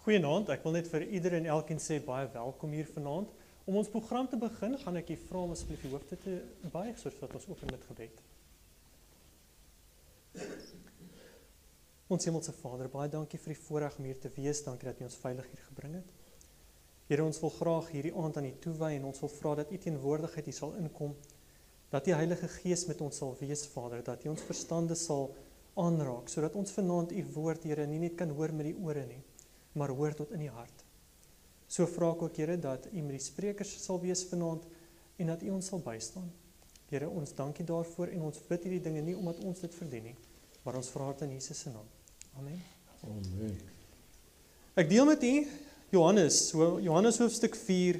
Goeienaand, ek wil net vir ieder en elkeen sê baie welkom hier vanaand. Om ons program te begin, gaan ek u vra om asseblief die hoofde te buig sodat ons open met gebed. Ons Hemelse Vader, baie dankie vir die voorreg om hier te wees. Dankie dat U ons veilig hier gebring het. Here, ons wil graag hierdie aand aan U toewy en ons wil vra dat U teenwoordigheid hier sal inkom, dat die Heilige Gees met ons sal wees, Vader, dat U ons verstande sal aanraak, sodat ons vanaand U woord, Here, nie net kan hoor met die ore nie, maar hoor tot in die hart. So vra ek ook, Here, dat U met die sprekers sal wees vanaand en dat U ons sal bystaan. Here, ons dankie daarvoor en ons bid hierdie dinge nie omdat ons dit verdien nie, maar ons vra dit in Jesus se naam. Amen. Amen. Ek deel met u Johannes hoofstuk 4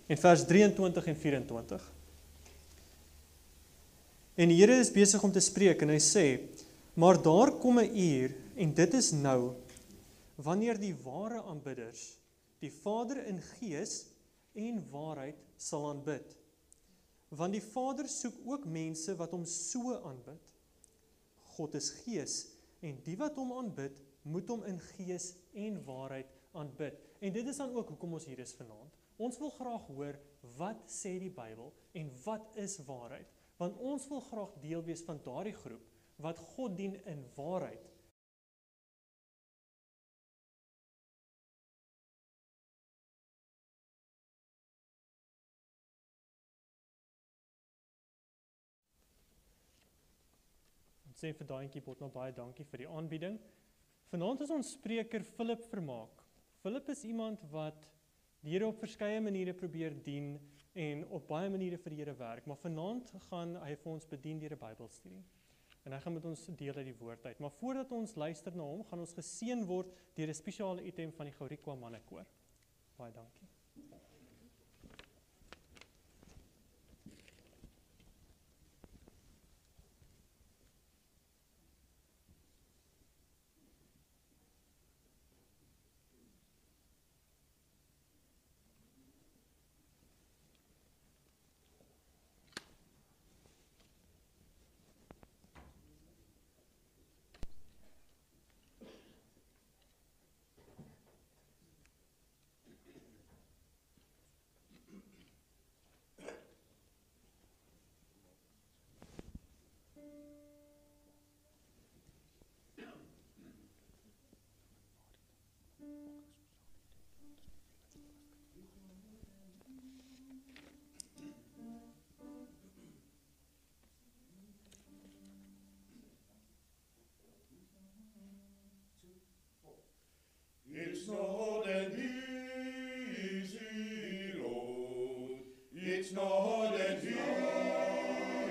en vers 23 en 24. En die Here is besig om te spreek en hy sê, maar daar kom 'n uur en dit is nou, wanneer die ware aanbidders die Vader in gees en waarheid sal aanbid. Want die Vader soek ook mense wat hom so aanbid. God is gees en die wat hom aanbid, moet hom in gees en waarheid aanbid. En dit is dan ook hoekom ons hier is vanaand. Ons wil graag hoor, wat sê die Bybel en wat is waarheid? Want ons wil graag deel wees van daardie groep wat God dien in waarheid. Ons sê vir daai bot nou baie dankie vir die aanbieding. Vanaand is ons spreker Philip Vermaak. Philip is iemand wat die Here op verskeie maniere probeer dien en op baie maniere vir die Here werk, maar vanaand gaan hy vir ons bedien deur 'n Bybelstudie. En hy gaan met ons deel uit die woord uit. Maar voordat ons luister na hom, gaan ons geseën word deur 'n spesiale item van die Gaurikwa mannekoor. Baie dankie. It's not an easy road. It's not an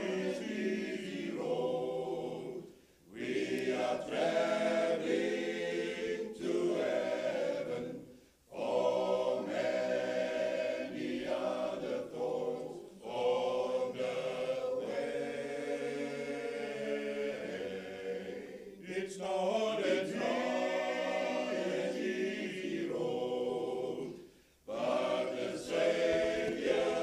easy road. We are traveling to heaven. For many other thoughts on the way. It's not an easy road, but the Savior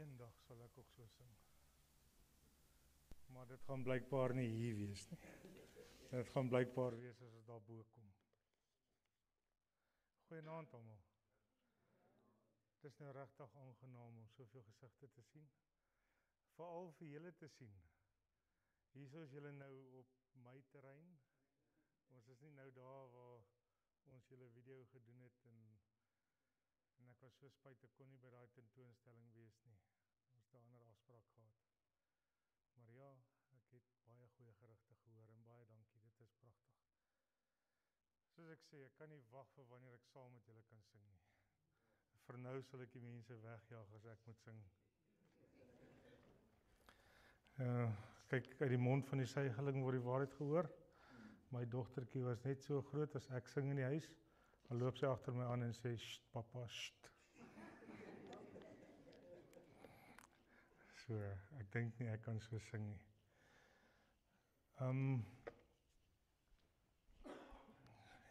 eendag sal ek ook so sing. Maar dit gaan blykbaar nie hier wees nie. Dit gaan blykbaar wees as ons daarbo kom. Goeienaand almal. Het is nou regtig aangenaam om soveel gesigte te sien. Veral vir julle te sien. Hier is julle nou op my terrein. Ons is nie nou daar waar ons julle video gedoen het en ek was so spyt, ek kon nie by daai tentoonstelling wees nie. Ons het 'n ander afspraak gehad. Maar ja, ek het baie goeie gerugte gehoor en baie dankie, dit is pragtig. Soos ek sê, ek kan nie wag vir wanneer ek saam met julle kan sing nie. Vir nou sal ek die mense wegjaag as ek moet sing. Kyk, uit die mond van die suigeling word die waarheid gehoor. My dogtertjie was net so groot as ek sing in die huis. Dan loop sy agter my aan en sê, "Sst, papa, sst." So, ek dink nie ek kan so sing nie.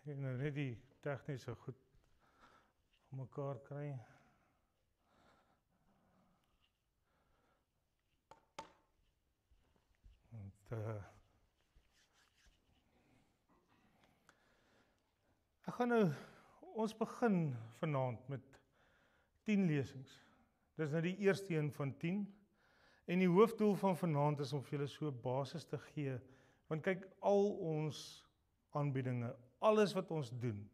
Nou net die tegniese goed om mekaar kry. Ek gaan nou, ons begin vanaand met 10 lesings. Dis nou die eerste een van 10. En die hoofdoel van vanaand is om vir julle so basis te gee. Want kyk, al ons aanbiedinge, alles wat ons doen,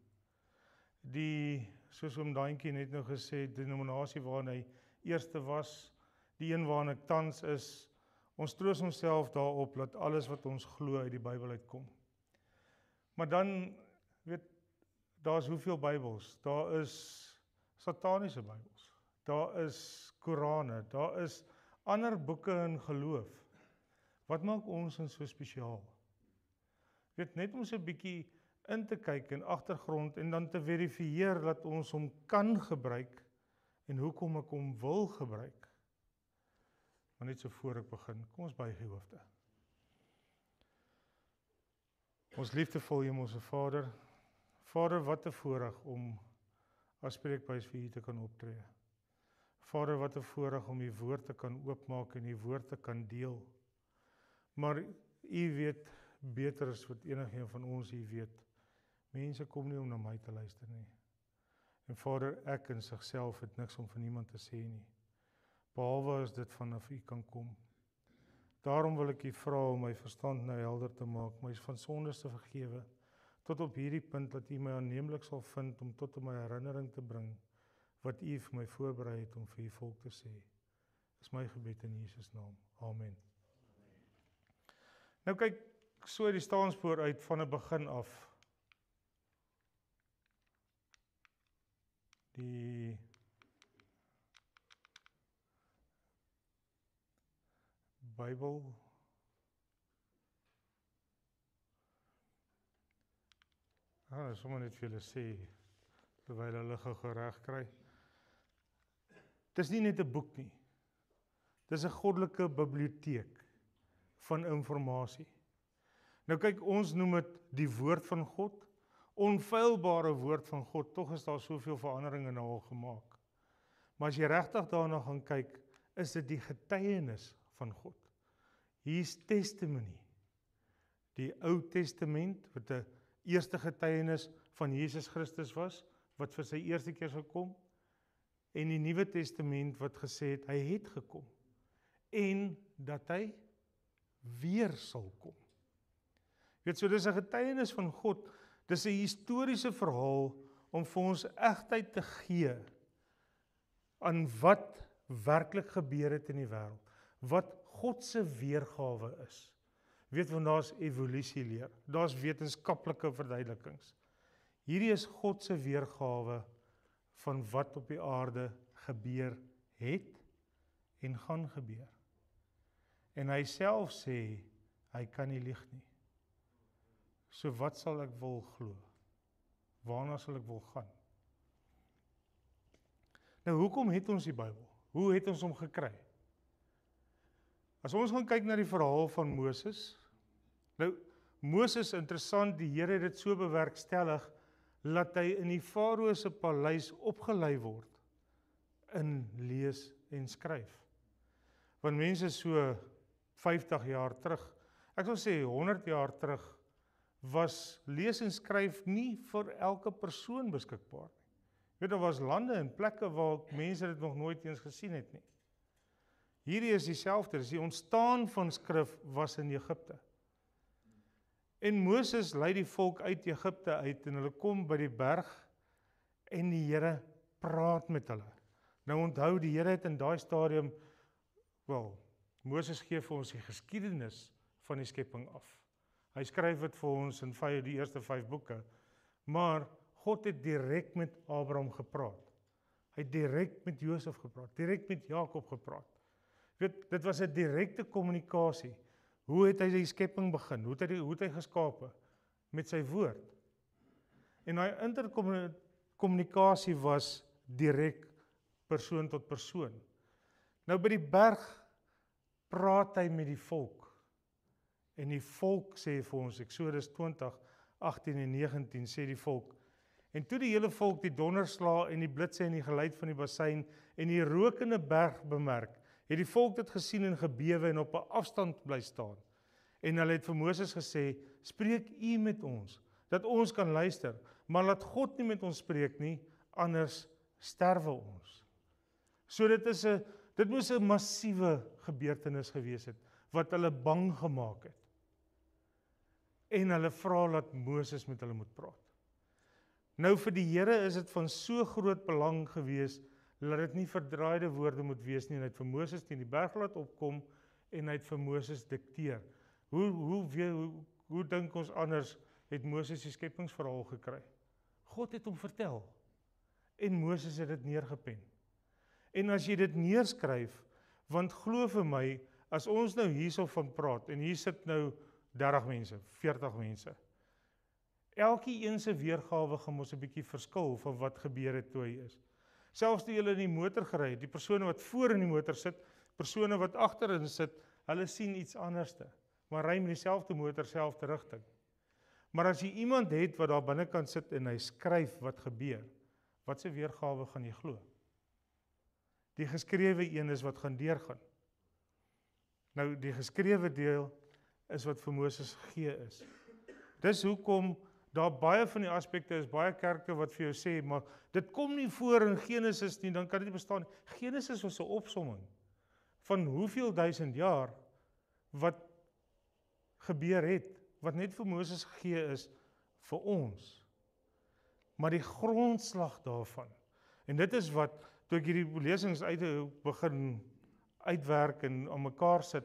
soos oom Daantjie net nou gesê, die denominasie waarin hy eerste was, die een waarin ek tans is, ons troos onsself daarop, dat alles wat ons glo uit die Bybel uitkom. Maar dan, daar is hoeveel Bybels? Daar is sataniese Bybels, daar is Korane, daar is ander boeke in geloof. Wat maak ons in so spesiaal? Net om so 'n bietjie in te kyk in agtergrond en dan te verifieer dat ons hom kan gebruik en hoekom ek hom wil gebruik. Maar net so voor ek begin, kom ons buig die hoofde. Ons liefdevolle Hemelse Vader, Vader, wat 'n voorreg om as spreekbuis vir U te kan optree. Vader, wat 'n voorreg om U woord te kan oopmaak en U woord te kan deel. Maar U weet beter as wat enigeen van ons hier weet. Mense kom nie om na my te luister nie. En Vader, ek in sigself het niks om vir niemand te sê nie. Behalwe as dit vanaf U kan kom. Daarom wil ek U vra om my verstand nou helder te maak, my van sondes te vergewe, tot op hierdie punt dat U my aanneemlik sal vind om tot in my herinnering te bring wat U vir my voorberei het om vir U volk te sê. Dis my gebed in Jesus naam. Amen. Nou kyk, so die staanspoor uit van 'n begin af. Die Bybel dat is sommer net vir julle sê, terwyl hulle gereg kry. Dis nie net 'n boek nie. Dis 'n goddelike biblioteek van inligting. Nou kyk, ons noem dit die woord van God, onfeilbare woord van God, tog is daar soveel veranderinge nou al gemaak. Maar as jy regtig daarna gaan kyk, is dit die getuienis van God. Hier's testimony. Die Ou Testament, wat 'n eerste getuienis van Jesus Christus was, wat vir sy eerste keer sou kom, en die Nuwe Testament wat gesê het, hy het gekom, en dat hy weer sal kom. So dis 'n getuienis van God, dis 'n historiese verhaal om vir ons egtheid te gee aan wat werklik gebeur het in die wêreld, wat God se weergawe is. Want daar's evolusieleer, daar's wetenskaplike verduidelikings. Hierdie is God se weergawe van wat op die aarde gebeur het en gaan gebeur. En hy self sê, hy kan nie lieg nie. So wat sal ek wil glo? Waarna sal ek wil gaan? Nou, hoekom het ons die Bybel? Hoe het ons hom gekry? As ons gaan kyk na die verhaal van Moses, nou, Moses, interessant, die Here het dit so bewerkstellig, laat hy in die Farao se paleis opgelei word, in lees en skryf. Want mense so 50 jaar terug, ek sal sê 100 jaar terug, was lees en skryf nie vir elke persoon beskikbaar nie. Weet, daar was lande en plekke waar mense dit nog nooit eens gesien het nie. Hierdie is dieselfde, die ontstaan van skrif was in Egipte. En Moses lei die volk uit Egipte uit en hulle kom by die berg en die Here praat met hulle. Nou onthou, die Here het in daai stadium, Moses gee vir ons die geskiedenis van die skepping af. Hy skryf dit vir ons in die eerste 5 boeke, maar God het direk met Abraham gepraat. Hy het direk met Josef gepraat, direk met Jakob gepraat. Weet, dit was 'n direkte kommunikasie. Hoe het hy die skepping begin? Hoe het hy geskape? Met sy woord. En daai interkommunikasie was direk persoon tot persoon. Nou by die berg praat hy met die volk. En die volk sê vir ons, Eksodus 20, 18 en 19 sê die volk, en toe die hele volk die donderslae en die blitse en die geluid van die bassein en die rokende berg bemerk, het die volk dit gesien en gebewe en op 'n afstand bly staan. En hulle het vir Moses gesê, spreek u met ons, dat ons kan luister, maar laat God nie met ons spreek nie, anders sterwe ons. So dit moes 'n massiewe gebeurtenis gewees het, wat hulle bang gemaak het. En hulle vra dat Moses met hulle moet praat. Nou vir die Here is dit van so groot belang gewees, dat dit nie verdraaide woorde moet wees nie, en hy het vir Moses teen die berg laat opkom, en hy het vir Moses dikteer. Hoe dink ons anders het Moses die skepingsverhaal gekry? God het hom vertel, en Moses het dit neergepen. En as jy dit neerskryf, want glo vir my, as ons nou hierso van praat, en hier sit nou 30 mense, 40 mense, elke een se weergawe gaan ons 'n bietjie verskil van wat gebeur het toe hy is. Selfs toe julle in die motor gery het, die persone wat voor in die motor sit, persone wat agterin sit, hulle sien iets anderste, maar ry met dieselfde motor, selfde rigting. Maar as jy iemand het wat daar binnekant sit en hy skryf wat gebeur, wat se weergawe gaan jy glo? Die geskrewe een is wat gaan deurgaan. Nou, die geskrewe deel is wat vir Moses gegee is. Dis hoekom daar baie van die aspekte is, baie kerke wat vir jou sê, maar dit kom nie voor in Genesis nie, dan kan dit nie bestaan nie. Genesis was 'n opsomming van hoeveel duisend jaar wat gebeur het, wat net vir Moses gegee is vir ons. Maar die grondslag daarvan, en dit is wat, toe ek hierdie lesings begin uitwerk en aan mekaar sit,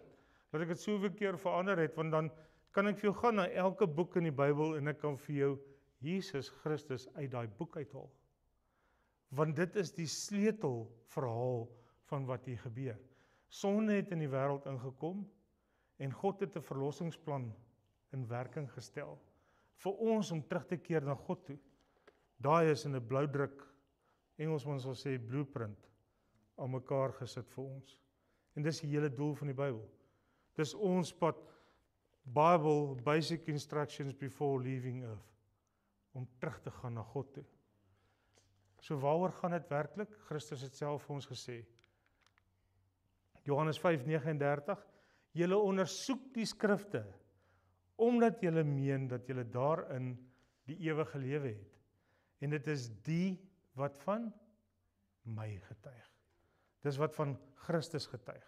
dat ek dit soveel keer verander het, want dan kan ek vir jou gaan na elke boek in die Bybel en ek kan vir jou Jesus Christus uit daai boek uithaal. Want dit is die sleutelverhaal van wat hier gebeur. Sonde het in die wêreld ingekom en God het 'n verlossingsplan in werking gestel vir ons om terug te keer na God toe. Daai is in 'n blou druk, Engelsman sal sê blueprint, aan mekaar gesit vir ons. En dis die hele doel van die Bybel. Dis ons pad, Bible, basic instructions before leaving earth, om terug te gaan na God toe. So waaroor gaan dit werklik? Christus het self vir ons gesê. Johannes 5:39, julle ondersoek die skrifte, omdat julle meen dat julle daarin die ewige lewe het. En dit is die wat van my getuig. Dis wat van Christus getuig.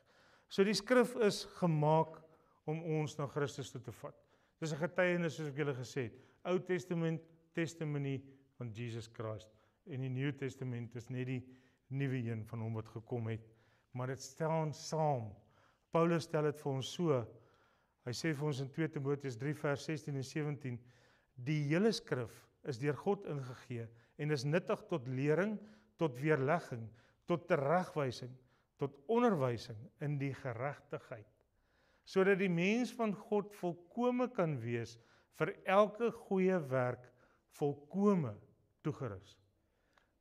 So die skrif is gemaak om ons na Christus toe te vat. Dis 'n getuienis soos ek julle gesê het. Ou Testament, testimony van Jesus Christ. En die Nuwe Testament is net die nuwe een van hom wat gekom het. Maar dit staan saam. Paulus stel dit vir ons so. Hy sê vir ons in 2 Timoteus 3 vers 16 en 17, die hele skrif is deur God ingegee en is nuttig tot lering, tot weerlegging, tot teregwysing, tot onderwysing in die geregtigheid, sodat die mens van God volkome kan wees vir elke goeie werk volkome toegerus.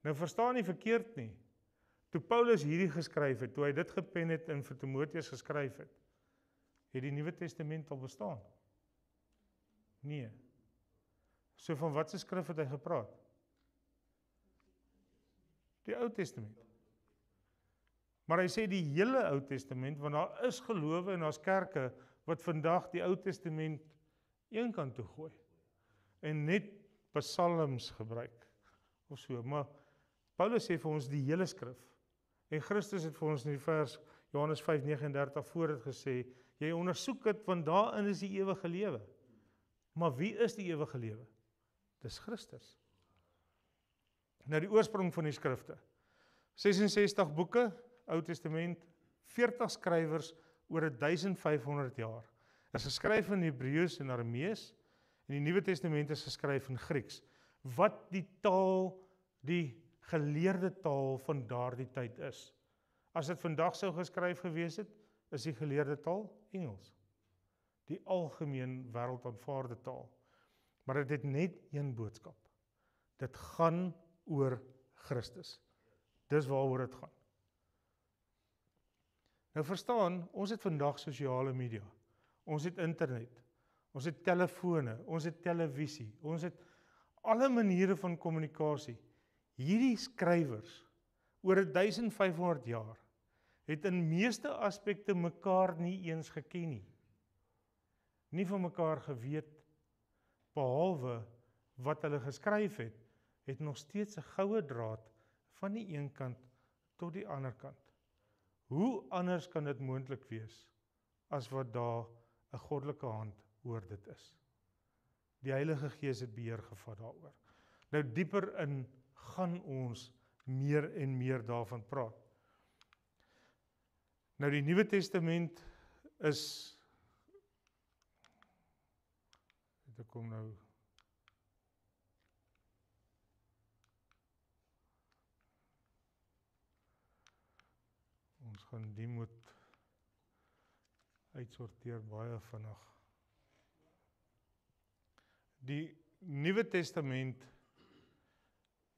Nou verstaan nie verkeerd nie. Toe Paulus hierdie geskryf het, toe hy dit gepen het en vir Timoteus geskryf het die Nuwe Testament al bestaan? Nee. So van wat se skrif het hy gepraat? Die Ou Testament. Maar hy sê die hele Ou Testament, want daar is gelowe en daar's kerke wat vandag die Ou Testament een kant toe gooi en net psalms gebruik of so. Maar Paulus sê vir ons die hele skrif. En Christus het vir ons in die vers Johannes 5:39 voor dit gesê, jy ondersoek dit want daarin is die ewige lewe. Maar wie is die ewige lewe? Dis Christus. Nou die oorsprong van die skrifte. 66 boeke, Ou Testament, 40 skrywers oor 1500 jaar. Is geskryf in Hebreëus en Aramees en die Nuwe Testament is geskryf in Grieks. Wat die taal, die geleerde taal van daardie tyd is. As dit vandag sou geskryf gewees het, is die geleerde taal Engels. Die algemeen wêreldaanvaarde taal. Maar dit het net een boodskap. Dit gaan oor Christus. Dis waaroor dit gaan. Nou verstaan, ons het vandag sosiale media. Ons het internet. Ons het telefone, ons het televisie, ons het alle maniere van kommunikasie. Hierdie skrywers oor 1500 jaar het in meeste aspekte mekaar nie eens geken nie. Nie van mekaar geweet, behalwe wat hulle geskryf het nog steeds 'n goue draad van die een kant tot die ander kant. Hoe anders kan dit moontlik wees as wat daar 'n goddelike hand oor dit is? Die Heilige Gees het beheer gevat daaroor. Nou dieper in gaan ons meer en meer daarvan praat. Nou die Nuwe Testament is dit kom nou ons gaan die moet uitsorteer baie vinnig. Die Nuwe Testament,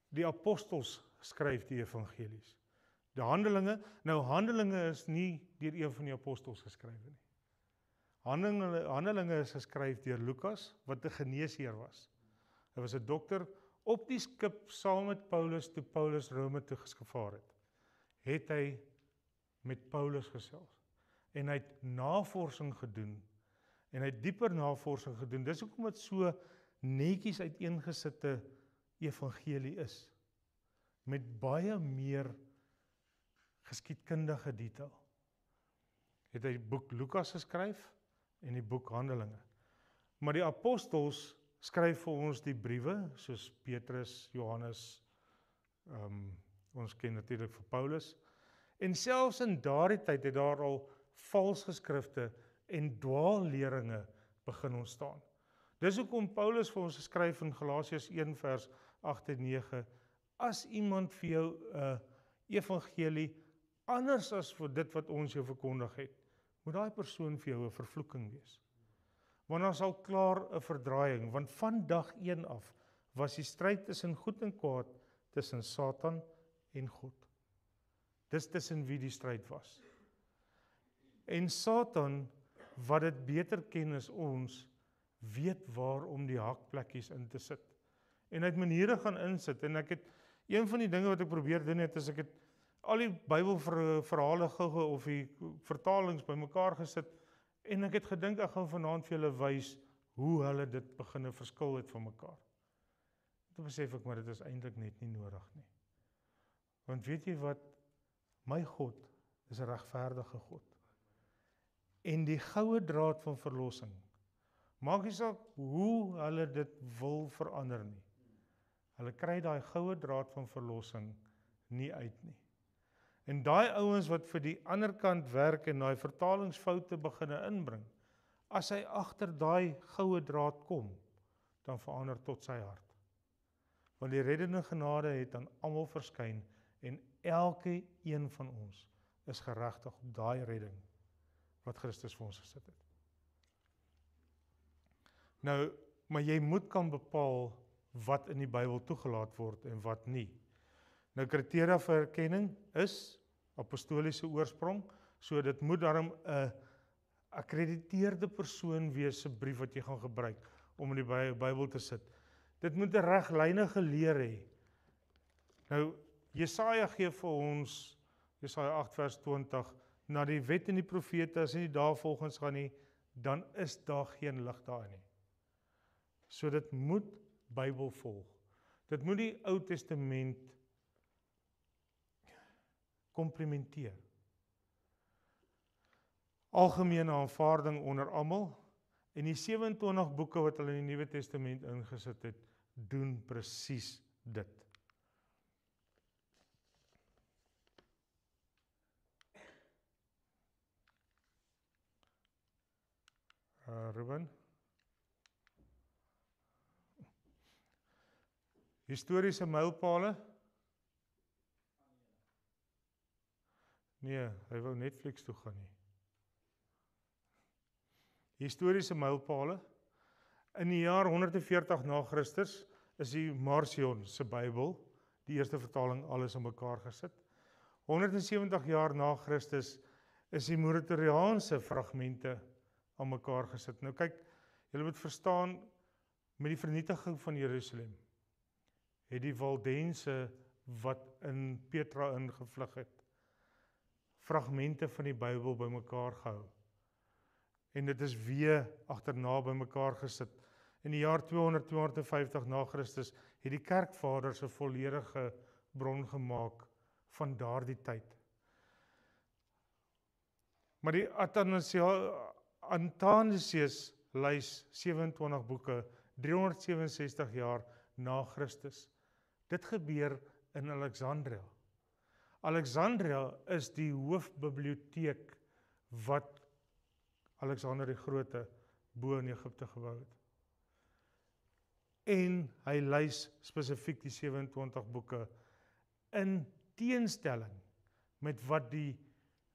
die apostels skryf die evangelies. Die Handelinge is nie deur een van die apostels geskryf nie. Handelinge is geskryf deur Lukas, wat 'n geneesheer was. Hy was 'n dokter op die skip saam met Paulus toe Paulus Rome toe gevaar het. Het hy met Paulus gesels en hy het navorsing gedoen en hy het dieper navorsing gedoen. Dis hoekom dit so netjies uiteengesitte evangelie is met baie meer geskiedkundige detail. Het hy die boek Lukas geskryf en die boek Handelinge. Maar die apostels skryf vir ons die briewe soos Petrus, Johannes, ons ken natuurlik vir Paulus. En selfs in daardie tyd het daar al vals geskrifte en dwaalleringe begin ontstaan. Dis hoekom Paulus vir ons geskryf in Galasiërs 1 vers 8 en 9, as iemand vir jou 'n evangelie anders as vir dit wat ons jou verkondig het, moet daai persoon vir jou 'n vervloeking wees. Want daar sal klaar 'n verdraaiing, want van dag 1 af was die stryd tussen goed en kwaad, tussen Satan en God. Dis tussen wie die stryd was. En Satan, wat dit beter ken as ons, weet waar om die hakplekkies in te sit. En hy het maniere gaan insit, en ek het, een van die dinge wat ek probeer doen het, is ek het al die Bybelverhale gou of die vertalings bymekaar gesit, en ek het gedink, ek gaan vanaand vir julle wys, hoe hulle dit begin verskil het van mekaar. Toe besef ek, maar dit is eintlik net nie nodig nie. Want weet jy wat, my God is 'n regverdige God. En die goue draad van verlossing, maak nie saak hoe hulle dit wil verander nie. Hulle kry daai goue draad van verlossing nie uit nie. En daai ouens wat vir die ander kant werk en daai vertalingsfoute beginne inbring, as hy agter daai goue draad kom, dan verander tot sy hart. Want die reddende genade het aan almal verskyn en elke een van ons is geregtig op daai redding wat Christus vir ons gesit het. Nou, maar jy moet kan bepaal wat in die Bybel toegelaat word en wat nie. Nou, kriteria vir erkenning is apostoliese oorsprong, so dit moet daarom 'n akkrediteerde persoon wees se brief wat jy gaan gebruik om in die Bybel te sit. Dit moet 'n reglyne leer hê. Nou, Jesaja gee vir ons Jesaja 8 vers 20, na die wet en die profete, as nie daarvolgens gaan nie, dan is daar geen lig daarin nie. So dit moet Bybel volg. Dit moet die Ou Testament komplementeer. Algemene aanvaarding onder almal, en die 27 boeke wat hulle in die Nuwe Testament ingesit het, doen presies dit. Ruben? Historiese mylpale? Nee, hy wou Netflix toe gaan nie. Historiese mylpale. In die jaar 140 na Christus is die Marcion se Bybel, die eerste vertaling, alles aan mekaar gesit. 170 jaar na Christus is die Muratoriaanse fragmente aan mekaar gesit. Nou kyk, julle moet verstaan, met die vernietiging van Jerusalem, het die Waldense wat in Petra ingevlug het, fragmente van die Bybel bymekaar gehou. En dit is weer agterna bymekaar gesit. In die jaar 200-250 na Christus het die kerkvaders 'n volledige bron gemaak van daardie tyd. Maar die Athanasius lys 27 boeke, 367 jaar na Christus. Dit gebeur in Alexandria. Alexandria is die hoofbiblioteek wat Alexander die Grote bo in Egipte gebou het. En hy lys spesifiek die 27 boeke in teenstelling met wat die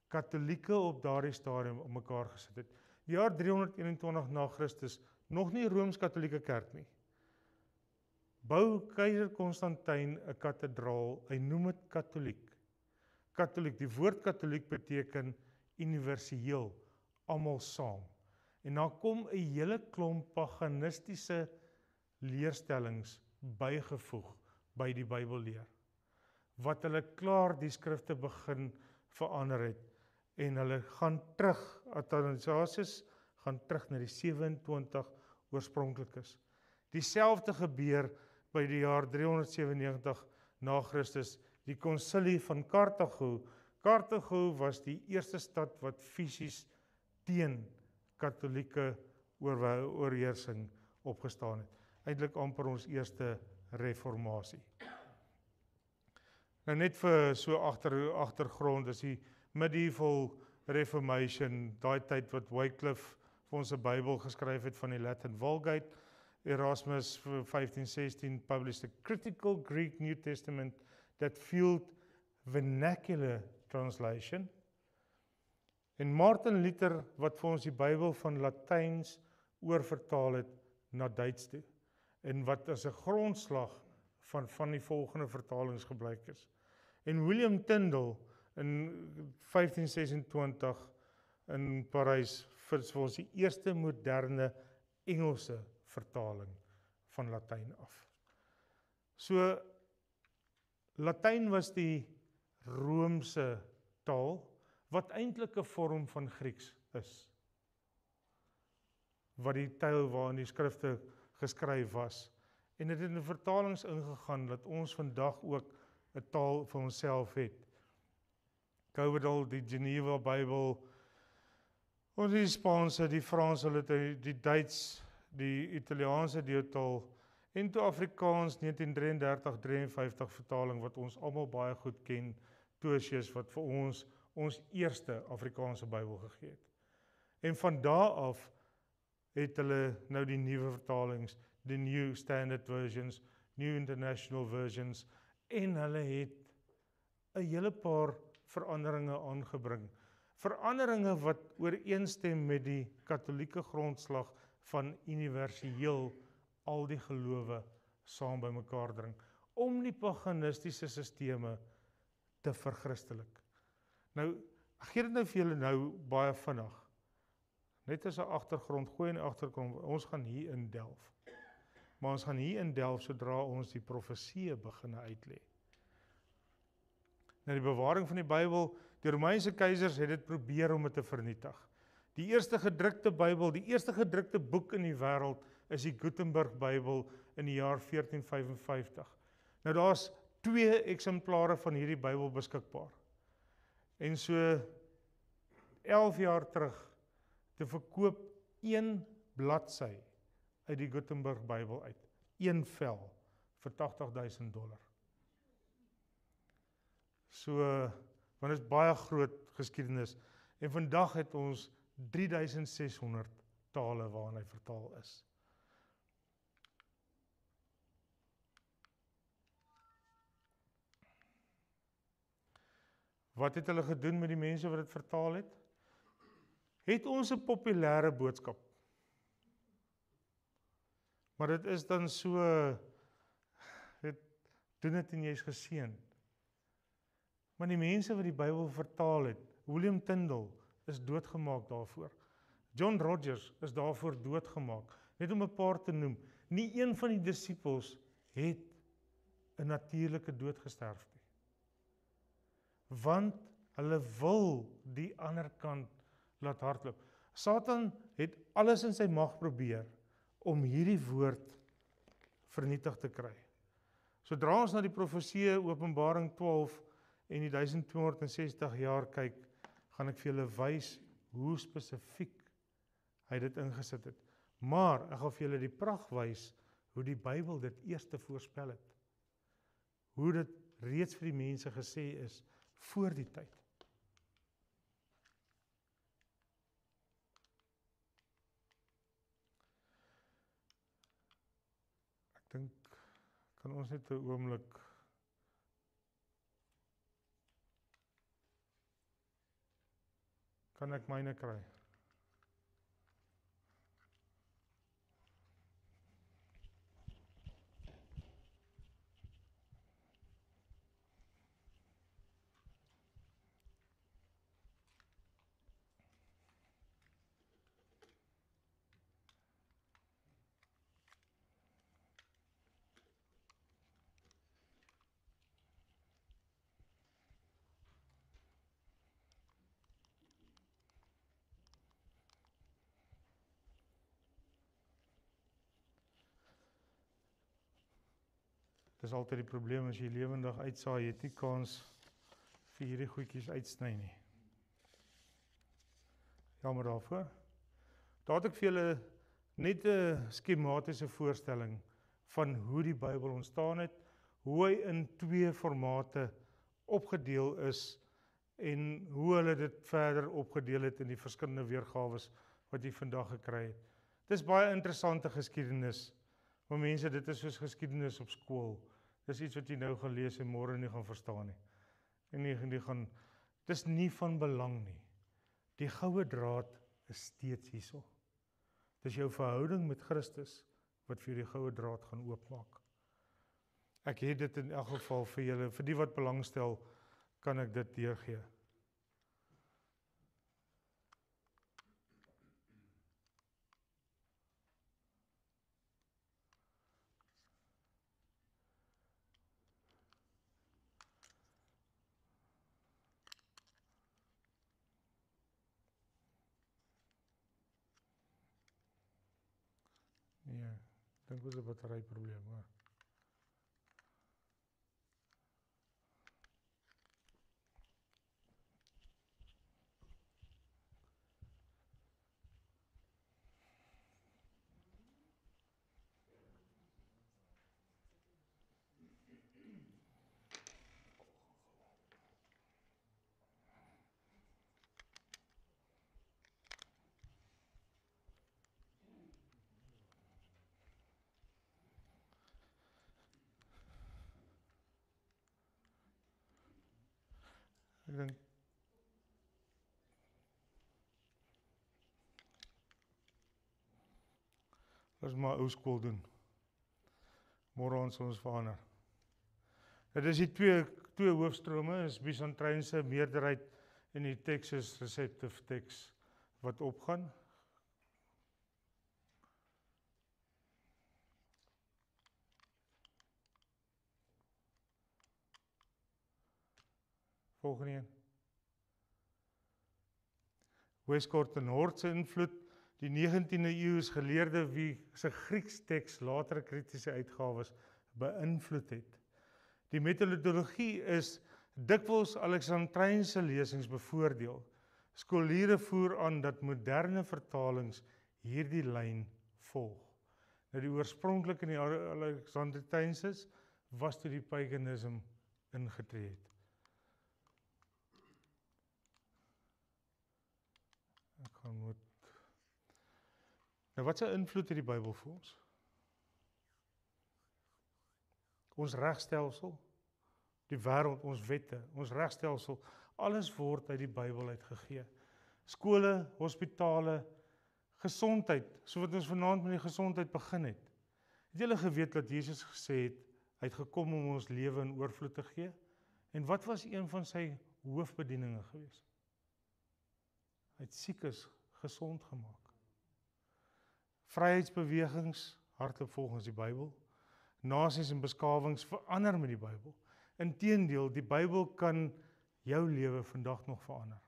Katolieke op daardie stadium op mekaar gesit het. Die jaar 321 na Christus, nog nie Rooms-Katolieke kerk nie. Bou keiser Konstantin 'n kathedraal, hy noem dit Katoliek. Katoliek, die woord Katoliek beteken universeel, almal saam. En dan kom 'n hele klomp paganistiese leerstellings bygevoeg by die Bybelleer, wat hulle klaar die skrifte begin verander het, en hulle gaan terug, Athanasius gaan terug na die 27 oorspronklikes. Dieselfde gebeur by die jaar 397 na Christus, die konsilie van Karthago. Karthago was die eerste stad wat fisies teen Katolieke oorheersing opgestaan het. Eintlik amper ons eerste reformatie. Nou net vir so agtergrond, is die medieval Reformation, daai tyd wat Wycliffe vir ons 'n Bybel geskryf het van die Latin Vulgate. Erasmus 1516 published a critical Greek New Testament that fueled vernacular translation. En Martin Luther wat vir ons die Bybel van Latyns oorvertaal het na Duits toe, en wat as 'n grondslag van die volgende vertalings gebruik is. En William Tyndale in 1526 in Parys vir ons die eerste moderne Engelse vertaling van Latyn af. So Latyn was die Romeinse taal wat eintlik 'n vorm van Grieks is. Wat die taal waarin die skrifte geskryf was. En dit het in vertalings ingegaan dat ons vandag ook 'n taal vir onsself het. Coverdale, die Geneva Bybel, ons die Spaanse, die Frans, die Duits, die Italiaanse deeltaal, en toe Afrikaans 1933-53 vertaling wat ons almal baie goed ken, Tosius wat vir ons eerste Afrikaanse Bybel gegee het. En van daar af het hulle nou die nuwe vertalings, die New Standard Versions, New International Versions, en hulle het 'n hele paar veranderinge aangebring. Veranderinge wat ooreenstem met die Katolieke grondslag van universeel al die gelowe saam bymekaar dring, om die paganistiese sisteme te verchristelik. Nou, ek gee dit nou vir julle nou baie vinnig. Net as 'n agtergrond, gooi in die agtergrond, ons gaan hier in delf. Maar ons gaan hier in delf sodra ons die profeseë begin uitlê. Nou die bewaring van die Bybel, die Romeinse keisers het dit probeer om dit te vernietig. Die eerste gedrukte Bybel, die eerste gedrukte boek in die wêreld is die Gutenberg Bybel in die jaar 1455. Nou daar's 2 eksemplare van hierdie Bybel beskikbaar. En so 11 jaar terug te verkoop 1 bladsy uit die Gutenberg Bybel uit. 1 vel vir $80,000. So, want dit is baie groot geskiedenis. En vandag het ons 3600 tale waarin hy vertaal is. Wat het hulle gedoen met die mense wat dit vertaal het? Het ons 'n populêre boodskap. Maar dit is dan so, doen dit en jy is geseën. Maar die mense wat die Bybel vertaal het, William Tyndale is doodgemaak daarvoor. John Rogers is daarvoor doodgemaak. Net om 'n paar te noem, nie een van die disippels het 'n natuurlike dood gesterf nie. Want hulle wil die ander kant laat hardloop. Satan het alles in sy mag probeer om hierdie woord vernietig te kry. Sodra ons na die profeseë Openbaring 12 en die 1260 jaar kyk, gaan ek vir julle wys hoe spesifiek hy dit ingesit het. Maar ek gaan vir julle die pragt wys hoe die Bybel dit eerste voorspel het. Hoe dit reeds vir die mense gesê is voor die tyd. Ek dink, kan ons net 'n oomblik kan ek myne kry? Dis altyd die probleem as jy lewendig uitsaai, jy het nie kans vir hierdie goedjies uitsny nie. Jammer daarvoor. Daar het ek vir julle net 'n skematiese voorstelling van hoe die Bybel ontstaan het, hoe hy in 2 formate opgedeel is en hoe hulle dit verder opgedeel het in die verskillende weergawes wat jy vandag gekry het. Dit is baie interessante geskiedenis, maar mense, dit is soos geskiedenis op skool. Dis iets wat jy nou gaan lees en môre nie gaan verstaan nie. En nie gaan, dis nie van belang nie. Die goue draad is steeds hierso. Dis jou verhouding met Christus wat vir die goue draad gaan oopmaak. Ek het dit in elk geval vir julle, vir die wat belangstel, kan ek dit deurgee. Nee, ek dink dit is 'n batteryprobleem, hoor. Ek dink ons maar ou skool doen. Môre ons verander. Dit is die twee hoofstrome, is Byzantynse meerderheid en die Texas Receptive Text wat opgaan. Volgende een. Westcott en Hort se invloed, die 19de eeus geleerde wie se Grieks teks latere kritiese uitgawes beïnvloed het. Die metodologie is dikwels Alexandrynse lesings bevoordeel. Skoliere voer aan dat moderne vertalings hierdie lyn volg. Nou die oorspronklike in die Alexandrynses was toe die paganisme ingetree het. Ek gaan moet. Nou wat se invloed het die Bybel vir ons? Ons regstelsel, die wêreld, ons wette, ons regstelsel, alles word uit die Bybel uitgegee. Skole, hospitale, gesondheid, so wat ons vanaand met die gesondheid begin het. Het julle geweet dat Jesus gesê het, hy het gekom om ons lewe in oorvloed te gee? En wat was een van sy hoofbedieninge gewees? Hy het siekes gesond gemaak. Vryheidsbewegings hardloop volgens die Bybel. Nasies en beskawings verander met die Bybel. Inteendeel, die Bybel kan jou lewe vandag nog verander.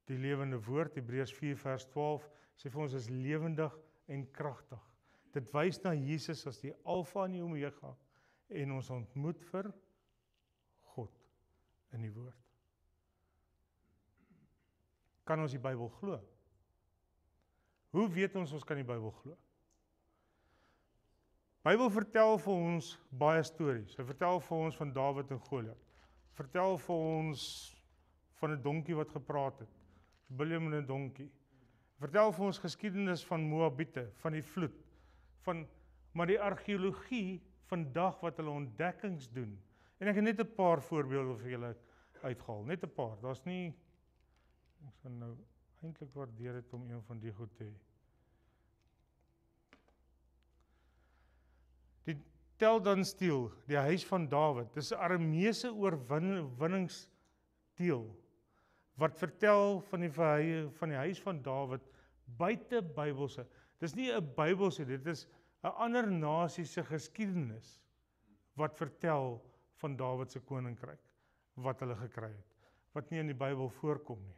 Die lewende woord, Hebreërs 4 vers 12, sê vir ons is lewendig en kragtig. Dit wys na Jesus as die Alfa en die Omega en ons ontmoet vir God in die woord. Kan ons die Bybel glo? Hoe weet ons kan die Bybel glo? Bybel vertel vir ons baie stories. Hy vertel vir ons van Dawid en Goliat. Vertel vir ons van 'n donkie wat gepraat het. Biljam en 'n donkie. Vertel vir ons geskiedenis van Moabite, van die vloed, maar die argeologie vandag wat hulle ontdekkings doen. En ek het net 'n paar voorbeelde vir julle uitgehaal, net 'n paar. Daar's nie, ek sal nou eintlik waardeer het om een van die goed te hê. Die tel dan stiel, die huis van Dawid, dis 'n Arameese oorwinningsteel, wat vertel van die huis van Dawid, buite Bybelse. Dis nie 'n Bybelse, dit is 'n ander nasie se geskiedenis, wat vertel van Dawid se koninkryk, wat hulle gekry het, wat nie in die Bybel voorkom nie.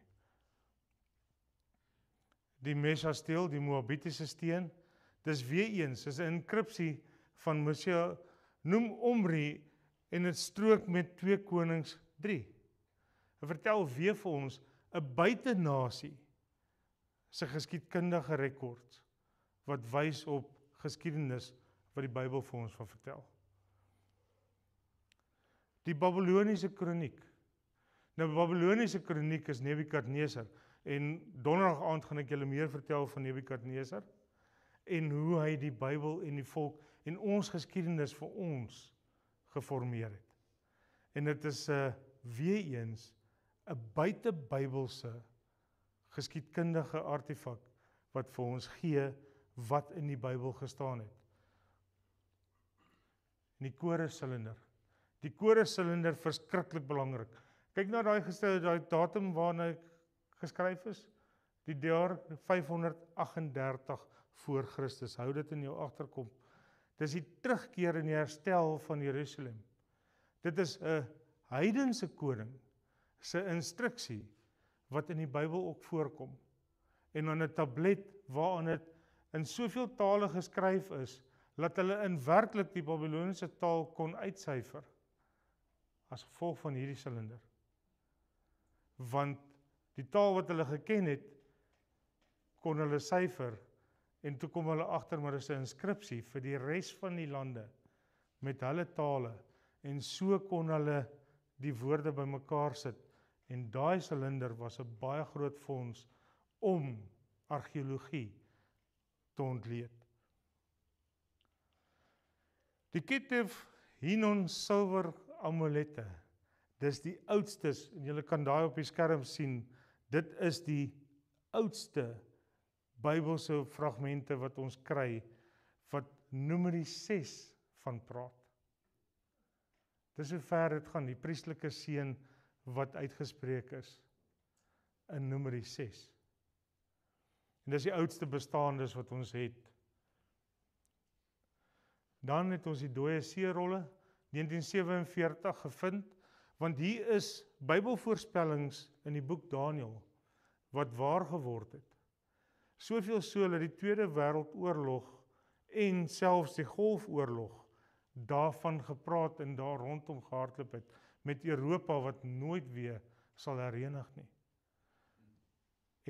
Die Mesha-steel, die Moabitiese steen, dis weer eens, is 'n inskripsie van Moshe, noem Omri en het strook met 2 Konings 3. Hy vertel weer vir ons 'n buitenasie se geskiedkundige rekords wat wys op geskiedenis wat die Bybel vir ons van vertel. Die Babyloniese kroniek. Nou Babyloniese kroniek is Nebukadnesar en donderdag aand gaan ek julle meer vertel van Nebukadnesar en hoe hy die Bybel en die volk en ons geskiedenis vir ons geformeer het. En dit is weer eens 'n buitebybelse geskiedkundige artefak wat vir ons gee wat in die Bybel gestaan het. En die korussilinder. Die korussilinder verskriklik belangrik. Kyk na daai datum waarna ek geskryf is, die jaar 538 voor Christus. Hou dit in jou agterkop. Dis die terugkeer en die herstel van Jerusalem. Dit is 'n heidense koning se instruksie wat in die Bybel ook voorkom. En aan 'n tablet waaraan dit in soveel tale geskryf is, dat hulle in werklik die Babyloniese taal kon uitsyfer as gevolg van hierdie silinder. Want die taal wat hulle geken het, kon hulle syfer en toe kom hulle agter maar dis 'n inskripsie vir die res van die lande met hulle tale en so kon hulle die woorde bymekaar sit en daai silinder was 'n baie groot fonds om argeologie te ontleed. Die Ketef Hinnon silwer amulette, dis die oudstes en julle kan daai op die skerm sien, dit is die oudste Bybelse fragmente wat ons kry, wat Numeri 6 van praat. Dis hoe ver dit gaan, die priestelike seën wat uitgespreek is in Numeri 6. En dis die oudste bestaandes wat ons het. Dan het ons die dooie seerolle, 1947 gevind, Want hier is Bybelvoorspellings in die boek Daniël wat waar geword het. Soveel so dat die Tweede Wêreldoorlog en selfs die Golfoorlog daarvan gepraat en daar rondom gehardloop het met Europa wat nooit weer sal herenig nie.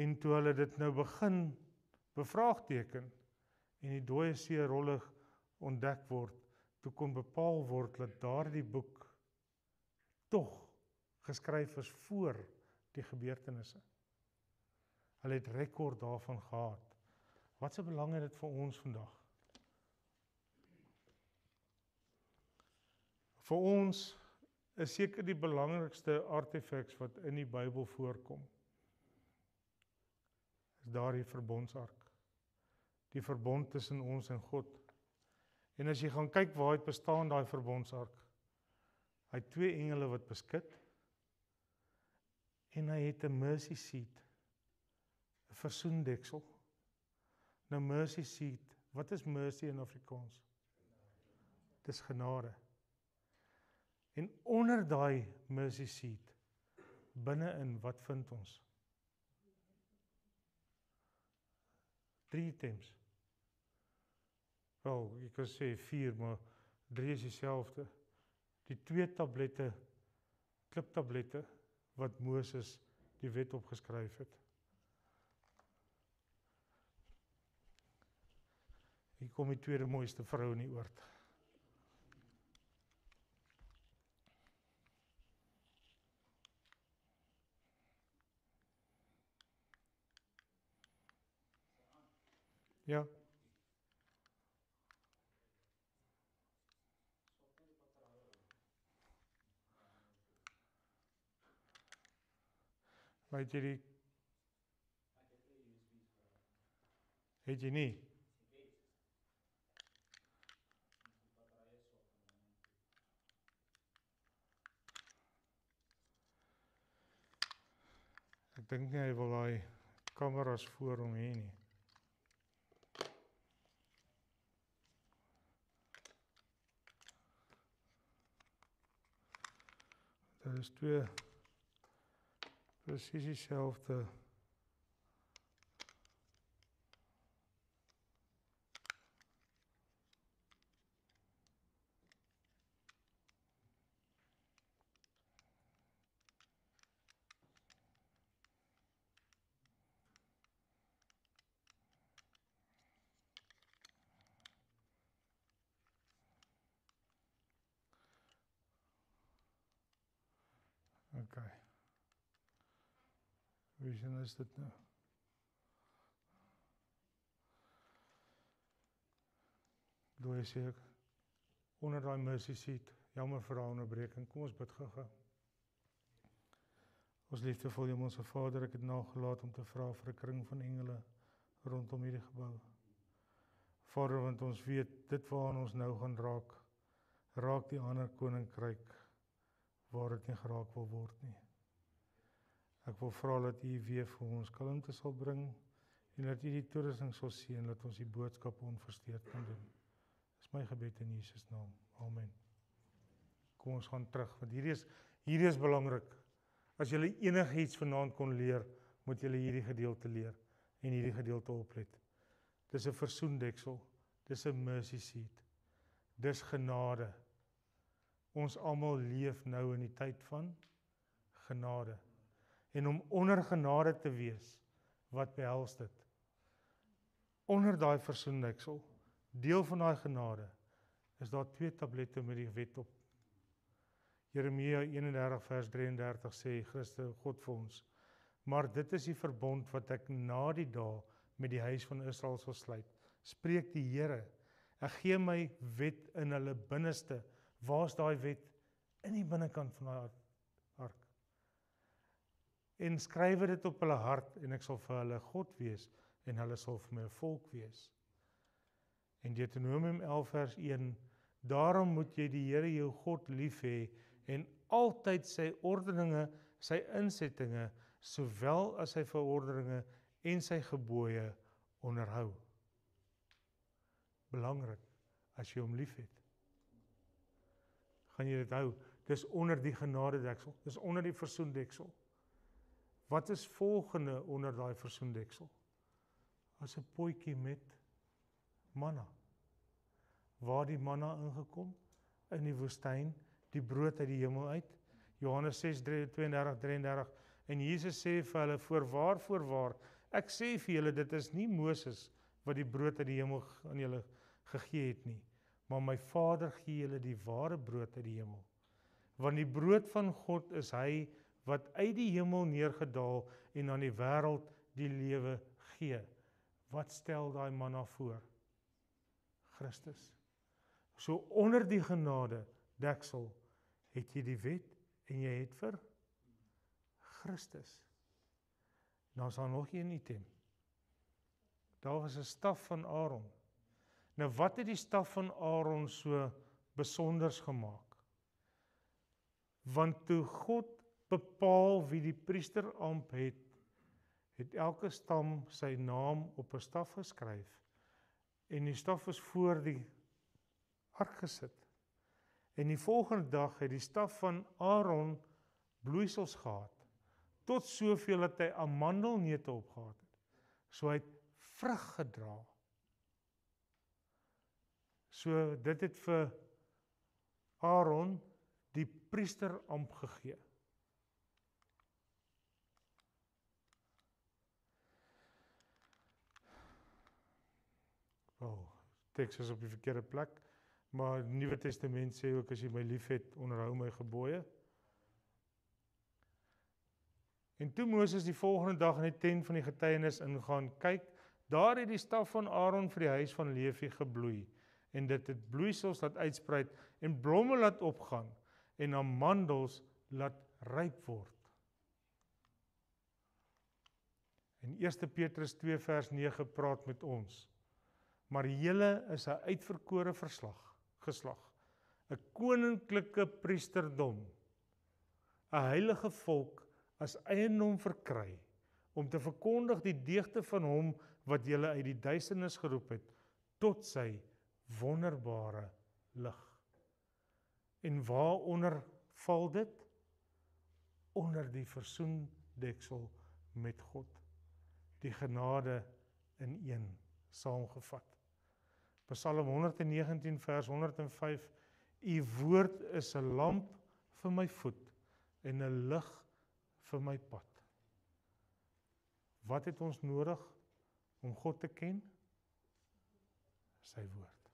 En toe hulle dit nou begin bevraagteken en die dooie see rolle ontdek word, toe kon bepaal word dat daardie boek tog geskryf is voor die gebeurtenisse. Hulle het rekord daarvan gehad. Wat se belang het dit vir ons vandag? Vir ons is seker die belangrikste artefaks wat in die Bybel voorkom, is daardie verbondsark. Die verbond tussen ons en God. En as jy gaan kyk waar het bestaan daai verbondsark, hy het 2 engele wat beskut, en hy het 'n mercy seat, 'n versoendeksel. Nou mercy seat, wat is mercy in Afrikaans? Dis genade. En onder daai mercy seat, binne-in, wat vind ons? 3 items. Wel, jy kan sê 4, maar 3 is dieselfde. Die 2 tablette, kliptablette, wat Moses die wet opgeskryf het. Hier kom die tweede mooiste vrou in die oord. Ja. Weet jy die? Het jy nie? Ek dink nie hy wil daai kameras voor hom hê nie. Dit is 2 presies dieselfde. Okay. Wie is dit nou? Doe sê ek, onder daai mercy seat, jammer vir daai onderbreking, kom ons bid gou-gou. Ons liefdevolle Hemelse Vader, ek het nagelaat om te vra vir 'n kring van engele rondom hierdie gebou. Vader, want ons weet, dit waaraan ons nou gaan raak die ander koninkryk, waar dit nie geraak wil word nie. Ek wil vra dat U weer vir ons kalmte sal bring, en dat U die toerusting sal seën, dat ons die boodskap onversteurd kan doen. Dis my gebed in Jesus naam. Amen. Kom ons gaan terug, want hierdie is belangrik. As julle enigiets vanaand kon leer, moet julle hierdie gedeelte leer, en hierdie gedeelte oplet. Dis 'n versoendeksel, dis 'n mercy seat, dis genade. Ons almal leef nou in die tyd van genade. En om onder genade te wees, wat behels dit? Onder daai versoendeksel, deel van daai genade, is daar 2 tablette met die wet op. Jeremia 31 vers 33 sê Christus, God vir ons, maar dit is die verbond wat ek na die dae met die huis van Israel sal sluit. Spreek die Here, ek gee my wet in hulle binneste. Waar is daai wet? In die binnekant van daai ark. En skryf dit op hulle hart, en ek sal vir hulle God wees, en hulle sal vir my 'n volk wees. En Deuteronomium 11 vers 1, daarom moet jy die Here jou God lief hê, en altyd sy ordeninge, sy insettinge, sowel as sy verordeninge en sy gebooie onderhou. Belangrik, as jy hom lief het. Gaan jy dit hou? Dis onder die genadedeksel, dis onder die versoendeksel. Wat is volgende onder daai versoendeksel? As 'n potjie met manna. Waar die manna ingekom? In die woestyn, die brood uit die hemel uit. Johannes 6:32-33. En Jesus sê vir hulle, voorwaar, ek sê vir julle, dit is nie Moses wat die brood uit die hemel aan julle gegee het nie, maar my Vader gee julle die ware brood uit die hemel. Want die brood van God is hy wat uit die hemel neergedaal en aan die wêreld die lewe gee. Wat stel daai manna voor? Christus. So onder die genade deksel het jy die wet en jy het vir Christus. Nou is daar nog een item. Daar was 'n staf van Aaron. Nou wat het die staf van Aaron so besonders gemaak? Want toe God bepaal wie die priesterampt het elke stam sy naam op 'n staf geskryf. En die staf is voor die ark gesit. En die volgende dag het die staf van Aaron bloeisels gehad. Tot soveel dat hy amandelneute opgehad het. So hy het vrug gedra. So dit het vir Aaron die priesterampt gegee. Teks is op die verkeerde plek, maar die Nuwe Testament sê ook, as jy my lief het, onderhou my gebooie. En toe Moses die volgende dag in die tent van die getuienis ingaan, kyk, daar het die staf van Aaron vir die huis van Levi gebloei, en dit het bloeisels laat uitspruit, en blomme laat opgaan, en amandels laat ryp word. En 1 Petrus 2 vers 9 praat met ons. Maar julle is 'n uitverkore geslag, 'n koninklike priesterdom, 'n heilige volk as eiendom verkry, om te verkondig die deugde van hom wat julle uit die duisternis geroep het, tot sy wonderbare lig. En waaronder val dit? Onder die versoendeksel met God. Die genade in een saamgevat. Psalm 119 vers 105, U woord is 'n lamp vir my voet en 'n lig vir my pad. Wat het ons nodig om God te ken? Sy woord.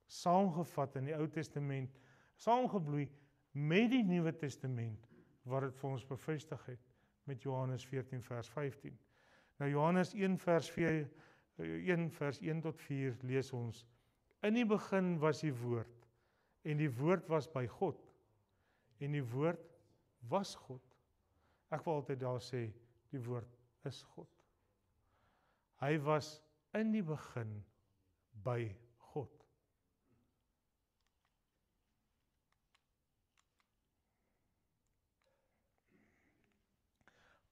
Saamgevat in die Ou Testament, saamgebloei met die Nuwe Testament, wat dit vir ons bevestig het, met Johannes 14 vers 15. Nou Johannes 1 vers 1 tot 4 lees ons, in die begin was die woord, en die woord was by God, en die woord was God. Ek wil altyd daar sê, die woord is God. Hy was in die begin by God.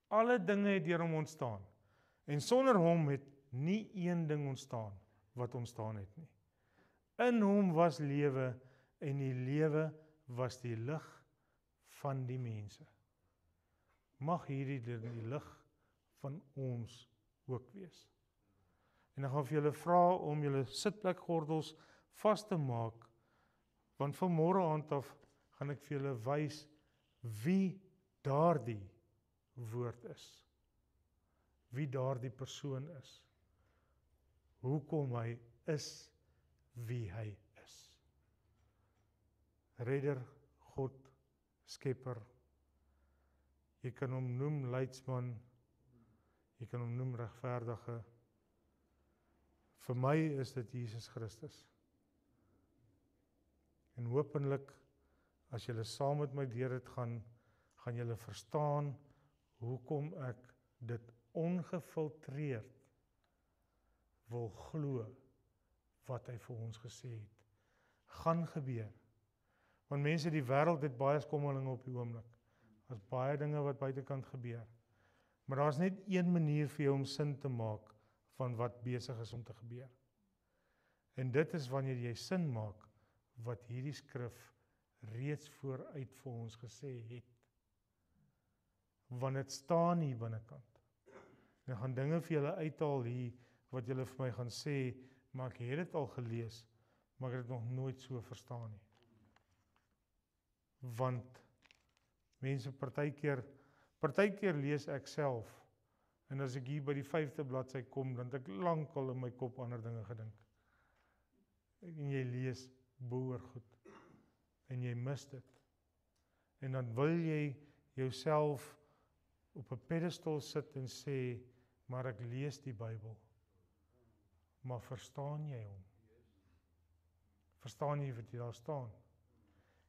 Alle dinge het deur hom ontstaan, en sonder hom het nie een ding ontstaan wat ontstaan het nie. In hom was lewe, en die lewe was die lig van die mense. Mag hierdie die lig van ons ook wees. En ek gaan vir julle vra om julle sitplekgordels vas te maak, want van môre aand af gaan ek vir julle wys wie daardie woord is. Wie daardie persoon is. Hoekom hy is wie hy is. Redder, God, Skepper. Jy kan hom noem leidsman, jy kan hom noem regverdige. Vir my is dit Jesus Christus. En hopelik, as julle saam met my deur dit gaan julle verstaan hoekom ek dit ongefiltreerd wil glo wat hy vir ons gesê het. Gaan gebeur. Want mense, die wêreld het baie skommelinge op die oomblik. Daar's baie dinge wat buitekant gebeur. Maar daar's net een manier vir jou om sin te maak van wat besig is om te gebeur. En dit is wanneer jy sin maak wat hierdie skrif reeds vooruit vir ons gesê het. Want dit staan hier binnekant. En ek gaan dinge vir julle uithaal hier, wat julle vir my gaan sê, maar ek het dit al gelees, maar ek het dit nog nooit so verstaan nie. Want, mense, partykeer lees ek self, en as ek hier by die 5de bladsy kom, dan het ek lankal in my kop ander dinge gedink. En jy lees boer goed, en jy mis dit. En dan wil jy jouself op 'n pedestal sit en sê, maar ek lees die Bybel. Maar verstaan jy hom? Verstaan jy wat daar staan?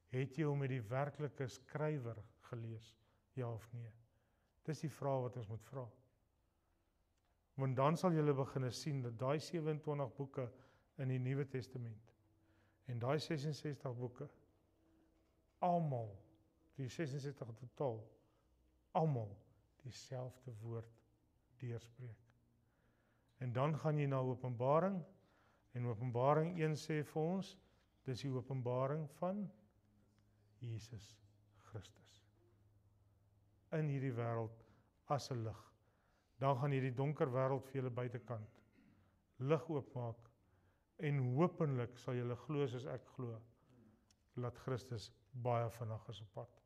Het jy hom met die werklike skrywer gelees? Ja of nee? Dis die vraag wat ons moet vra. Want dan sal julle begin sien dat daai 27 boeke in die Nuwe Testament en daai 66 boeke, almal, die 66 totaal, almal dieselfde woord deurspreek. En dan gaan jy na Openbaring, en Openbaring 1 sê vir ons, dis die openbaring van Jesus Christus. In hierdie wêreld as 'n lig. Dan gaan hierdie donker wêreld vir julle buitekant lig oopmaak, en hopelik sal julle glo soos ek glo, dat Christus baie vinnig is op pad.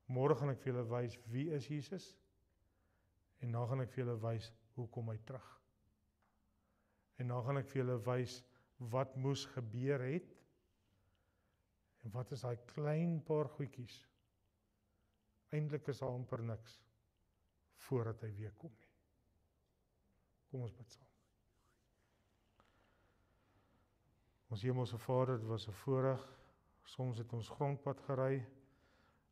Môre gaan ek vir julle wys wie is Jesus, en dan gaan ek vir julle wys hoe kom hy terug. En dan gaan ek vir julle wys wat moes gebeur het, en wat is daai klein paar goedjies, eintlik is daar amper niks, voordat hy weer kom nie. Kom ons bid saam. Ons Hemelse Vader, dit was 'n voorreg, soms het ons grondpad gery,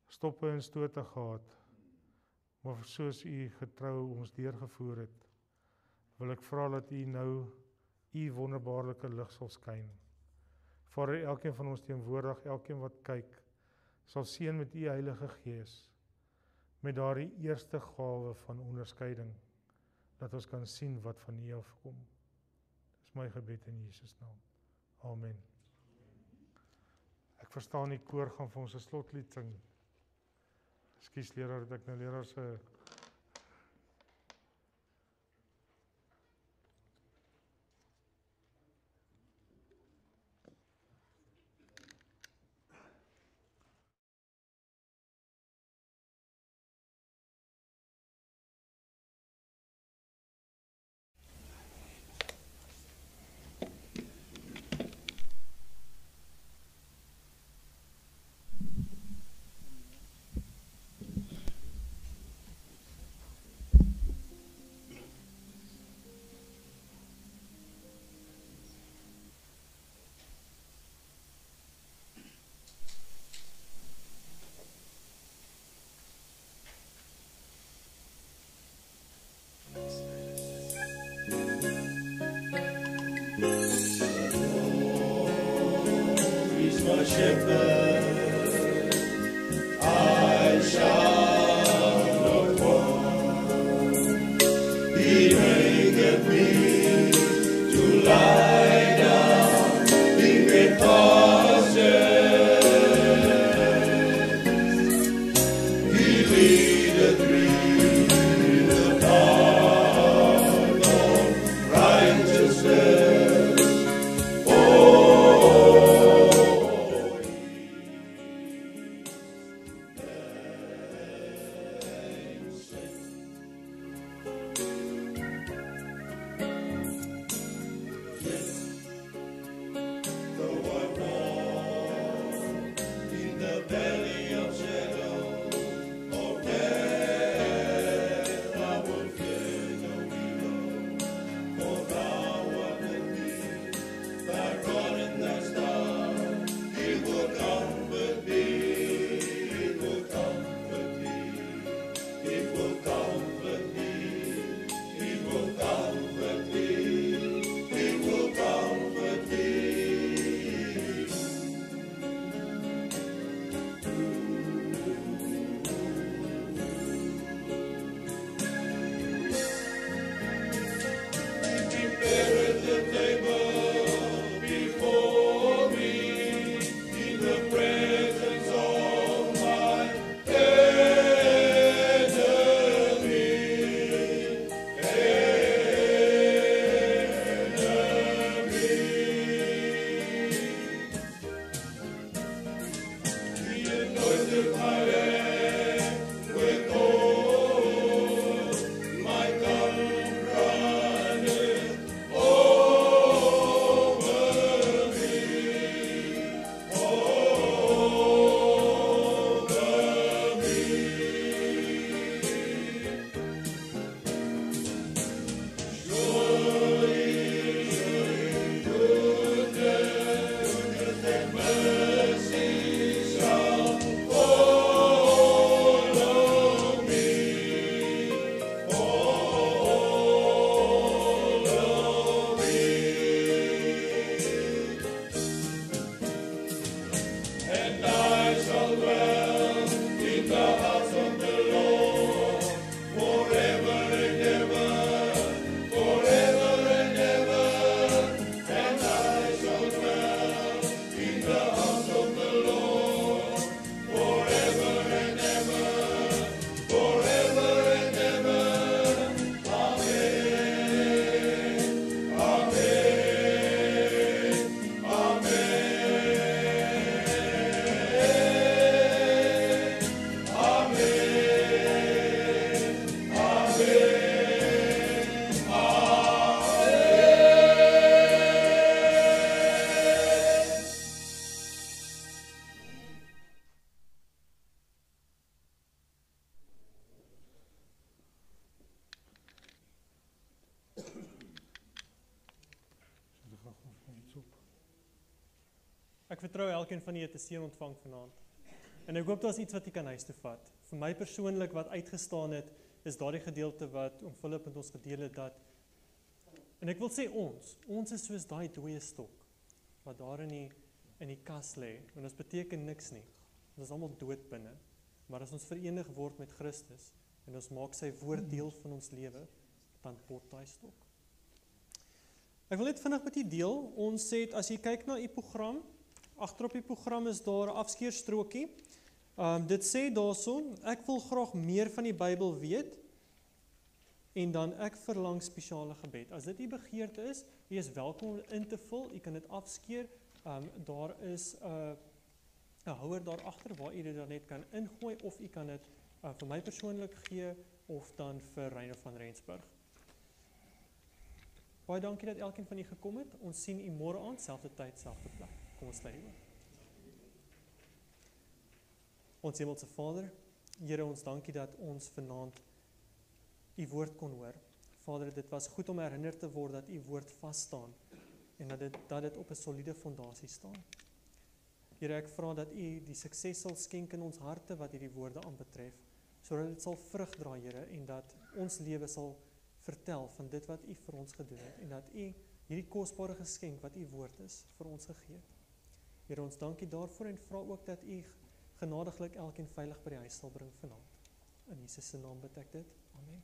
stoppe en stote gehad, maar soos U getrou ons deurgevoer het, wil ek vra dat U nou U wonderbaarlike lig sal skyn. Vader, elkeen van ons teenwoordig, elkeen wat kyk, sal seën met U Heilige Gees, met daardie eerste gawe van onderskeiding, dat ons kan sien wat van U afkom. Dis my gebed in Jesus naam. Amen. Ek verstaan die koor gaan vir ons 'n slotlied sing. Ekskuus leraar, dat ek nou leraar se shepherd, I shall not want. He maketh me to lie down in green pastures. He leadeth me in the path of righteousness. Oh, Ek vertrou elkeen van julle het 'n seën ontvang vanaand. En ek hoop daar's iets wat jy kan huis toe vat. Vir my persoonlik wat uitgestaan het, is daardie gedeelte wat oom Philip met ons gedeel het dat, en ek wil sê ons is soos daai dooie stok wat daar in die kas lê. En dit beteken niks nie. Ons is almal dood binne. Maar as ons verenig word met Christus en ons maak sy woord deel van ons lewe, dan pot daai stok. Ek wil net vinnig met u deel. Ons het, as jy kyk na u program, agterop die program is daar 'n afskeerstrokie. Dit sê daarson, ek wil graag meer van die Bybel weet en dan ek verlang spesiale gebed. As dit u begeerte is, u is welkom om in te vul, u kan dit afskeer. Daar is 'n houer daar agter waar u dit dan net kan ingooi of u kan dit vir my persoonlik gee of dan vir Reino van Rensburg. Baie dankie dat elkeen van u gekom het. Ons sien u môre aand, selfde tyd, selfde plek. Kom ons sluit oor. Ons Hemelse Vader, Here, ons dankie dat ons vanaand u woord kon hoor. Vader, dit was goed om herinner te word dat u woord vas staan en dat dit op 'n soliede fondasie staan. Here, ek vra dat u die sukses sal skenk in ons harte wat hierdie woorde aanbetref, sodat dit sal vrug dra, Here, en dat ons lewe sal vertel van dit wat u vir ons gedoen het en dat u hierdie kosbare geskenk wat u woord is vir ons gegee het. Here, ons dankie daarvoor en vra ook dat u genadiglik elkeen veilig by die huis sal bring vanaand. In Jesus se naam bid ek dit. Amen.